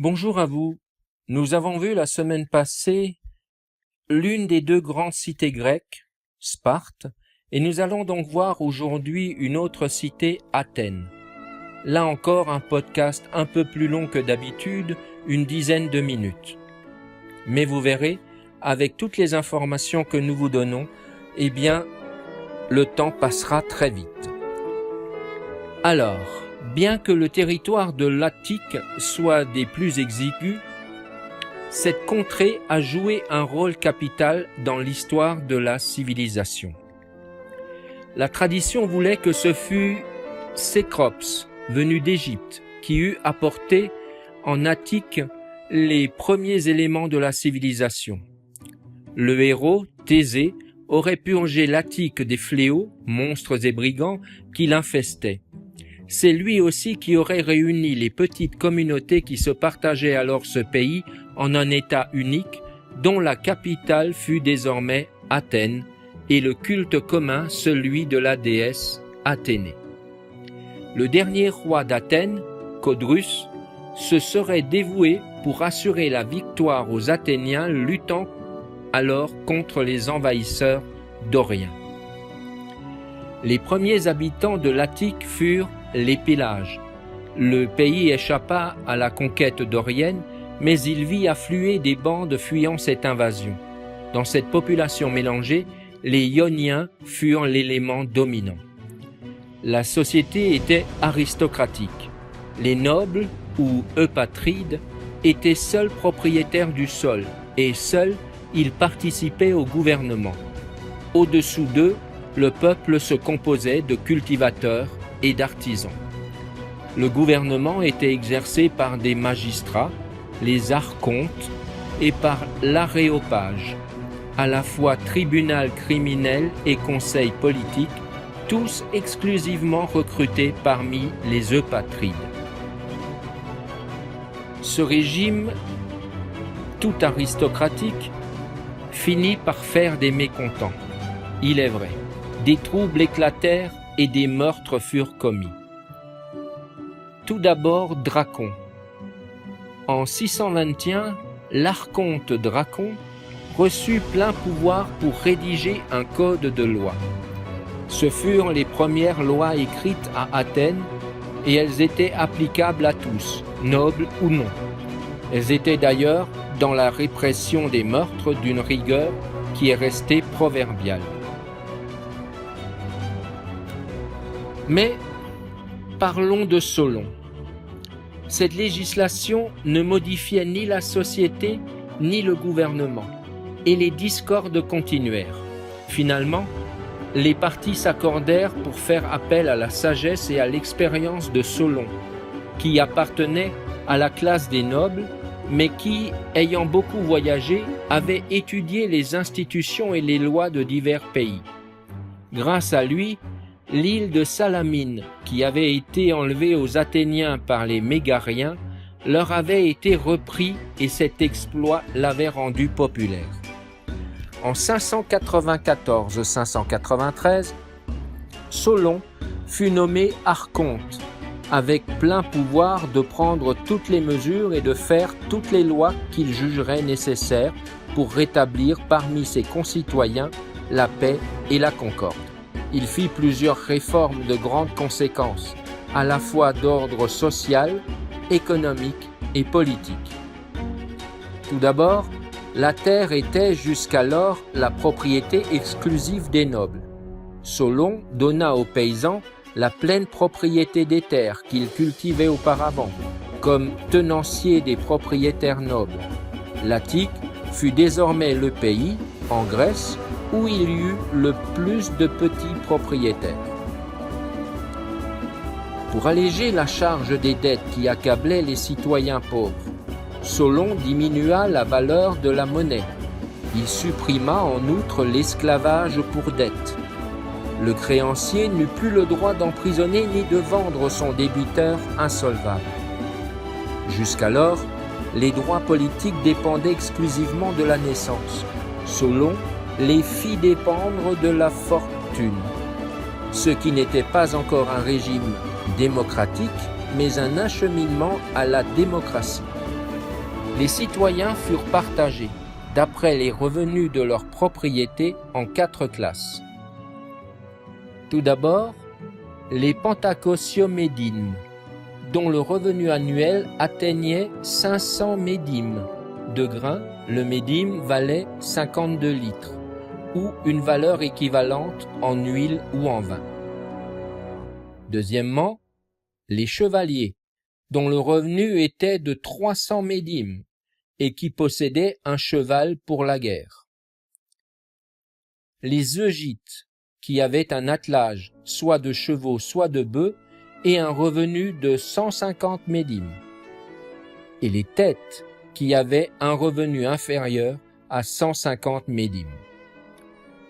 Bonjour à vous. Nous avons vu la semaine passée l'une des deux grandes cités grecques, Sparte, et nous allons donc voir aujourd'hui une autre cité, Athènes. Là encore un podcast un peu plus long que d'habitude, une dizaine de minutes. Mais vous verrez, avec toutes les informations que nous vous donnons, le temps passera très vite. Alors, bien que le territoire de l'Attique soit des plus exigus, cette contrée a joué un rôle capital dans l'histoire de la civilisation. La tradition voulait que ce fût Cécrops, venu d'Égypte, qui eût apporté en Attique les premiers éléments de la civilisation. Le héros, Thésée, aurait purgé l'Attique des fléaux, monstres et brigands qui l'infestaient. C'est lui aussi qui aurait réuni les petites communautés qui se partageaient alors ce pays en un État unique, dont la capitale fut désormais Athènes, et le culte commun celui de la déesse Athénée. Le dernier roi d'Athènes, Codrus, se serait dévoué pour assurer la victoire aux Athéniens luttant alors contre les envahisseurs doriens. Les premiers habitants de l'Attique furent les Pélasges. Le pays échappa à la conquête dorienne, mais il vit affluer des bandes fuyant cette invasion. Dans cette population mélangée, les Ioniens furent l'élément dominant. La société était aristocratique. Les nobles, ou eupatrides, étaient seuls propriétaires du sol, et seuls ils participaient au gouvernement. Au-dessous d'eux, le peuple se composait de cultivateurs et d'artisans. Le gouvernement était exercé par des magistrats, les archontes, et par l'aréopage, à la fois tribunal criminel et conseil politique, tous exclusivement recrutés parmi les eupatrides. Ce régime, tout aristocratique, finit par faire des mécontents. Il est vrai, des troubles éclatèrent et des meurtres furent commis. Tout d'abord Dracon. En 621, l'archonte Dracon reçut plein pouvoir pour rédiger un code de loi. Ce furent les premières lois écrites à Athènes et elles étaient applicables à tous, nobles ou non. Elles étaient d'ailleurs dans la répression des meurtres d'une rigueur qui est restée proverbiale. Mais parlons de Solon. Cette législation ne modifiait ni la société ni le gouvernement, et les discordes continuèrent. Finalement, les partis s'accordèrent pour faire appel à la sagesse et à l'expérience de Solon, qui appartenait à la classe des nobles, mais qui, ayant beaucoup voyagé, avait étudié les institutions et les lois de divers pays. Grâce à lui, l'île de Salamine, qui avait été enlevée aux Athéniens par les Mégariens, leur avait été repris et cet exploit l'avait rendu populaire. En 594-593, Solon fut nommé archonte, avec plein pouvoir de prendre toutes les mesures et de faire toutes les lois qu'il jugerait nécessaires pour rétablir parmi ses concitoyens la paix et la concorde. Il fit plusieurs réformes de grandes conséquences, à la fois d'ordre social, économique et politique. Tout d'abord, la terre était jusqu'alors la propriété exclusive des nobles. Solon donna aux paysans la pleine propriété des terres qu'ils cultivaient auparavant, comme tenanciers des propriétaires nobles. L'Attique fut désormais le pays, en Grèce, où il y eut le plus de petits propriétaires. Pour alléger la charge des dettes qui accablaient les citoyens pauvres, Solon diminua la valeur de la monnaie. Il supprima en outre l'esclavage pour dette. Le créancier n'eut plus le droit d'emprisonner ni de vendre son débiteur insolvable. Jusqu'alors, les droits politiques dépendaient exclusivement de la naissance. Solon les fit dépendre de la fortune, ce qui n'était pas encore un régime démocratique, mais un acheminement à la démocratie. Les citoyens furent partagés, d'après les revenus de leur propriété, en 4 classes. Tout d'abord, les Pentacosiomédimes, dont le revenu annuel atteignait 500 médimes de grains. Le médime valait 52 litres, ou une valeur équivalente en huile ou en vin. Deuxièmement, les chevaliers, dont le revenu était de 300 médimes, et qui possédaient un cheval pour la guerre. Les eugites, qui avaient un attelage, soit de chevaux, soit de bœufs, et un revenu de 150 médimes. Et les têtes, qui avaient un revenu inférieur à 150 médimes.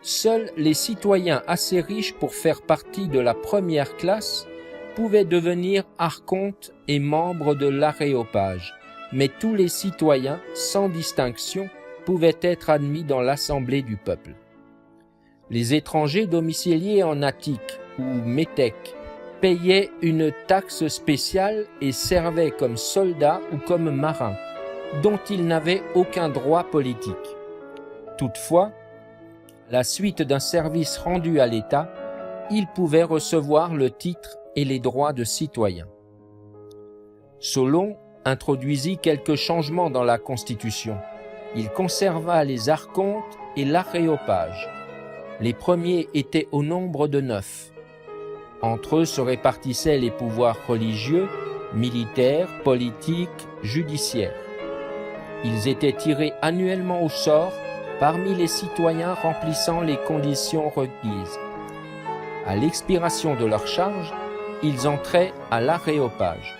Seuls les citoyens assez riches pour faire partie de la première classe pouvaient devenir archontes et membres de l'aréopage, mais tous les citoyens, sans distinction, pouvaient être admis dans l'assemblée du peuple. Les étrangers domiciliés en Attique ou Méthèque payaient une taxe spéciale et servaient comme soldats ou comme marins, dont ils n'avaient aucun droit politique. Toutefois, à la suite d'un service rendu à l'État, ils pouvaient recevoir le titre et les droits de citoyens. Solon introduisit quelques changements dans la Constitution. Il conserva les archontes et l'aréopage. Les premiers étaient au nombre de 9. Entre eux se répartissaient les pouvoirs religieux, militaires, politiques, judiciaires. Ils étaient tirés annuellement au sort parmi les citoyens remplissant les conditions requises. À l'expiration de leur charge, ils entraient à l'aréopage.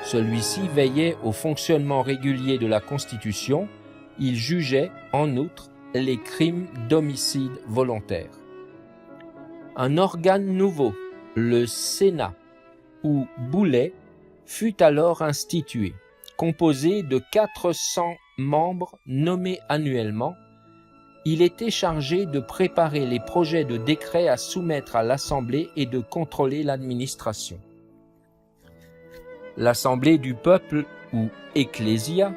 Celui-ci veillait au fonctionnement régulier de la Constitution. Il jugeait, en outre, les crimes d'homicide volontaire. Un organe nouveau, le Sénat, ou Boulet, fut alors institué, composé de 400 membres nommés annuellement. Il était chargé de préparer les projets de décrets à soumettre à l'Assemblée et de contrôler l'administration. L'Assemblée du peuple, ou Ecclésia,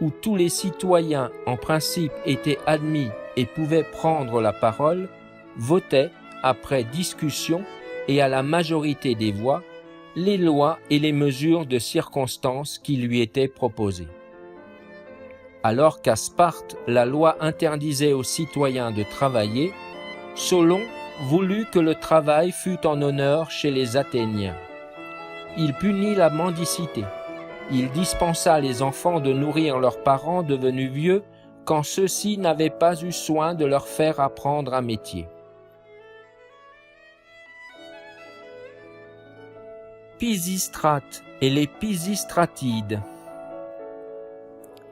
où tous les citoyens en principe étaient admis et pouvaient prendre la parole, votait, après discussion et à la majorité des voix, les lois et les mesures de circonstance qui lui étaient proposées. Alors qu'à Sparte, la loi interdisait aux citoyens de travailler, Solon voulut que le travail fût en honneur chez les Athéniens. Il punit la mendicité. Il dispensa les enfants de nourrir leurs parents devenus vieux quand ceux-ci n'avaient pas eu soin de leur faire apprendre un métier. Pisistrate et les Pisistratides.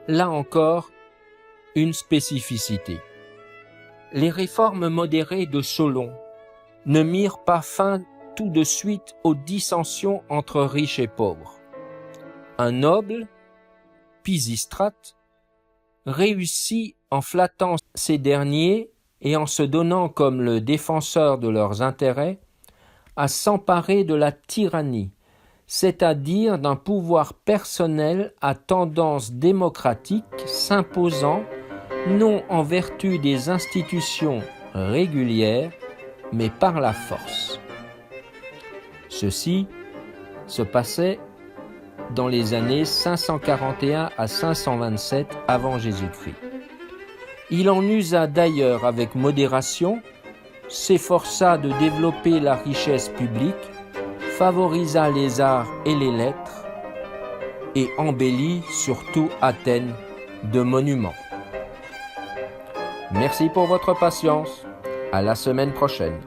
Là encore, une spécificité. Les réformes modérées de Solon ne mirent pas fin tout de suite aux dissensions entre riches et pauvres. Un noble, Pisistrate, réussit en flattant ces derniers et en se donnant comme le défenseur de leurs intérêts à s'emparer de la tyrannie, c'est-à-dire d'un pouvoir personnel à tendance démocratique s'imposant non en vertu des institutions régulières, mais par la force. Ceci se passait dans les années 541 à 527 avant Jésus-Christ. Il en usa d'ailleurs avec modération, s'efforça de développer la richesse publique, favorisa les arts et les lettres et embellit surtout Athènes de monuments. Merci pour votre patience. À la semaine prochaine.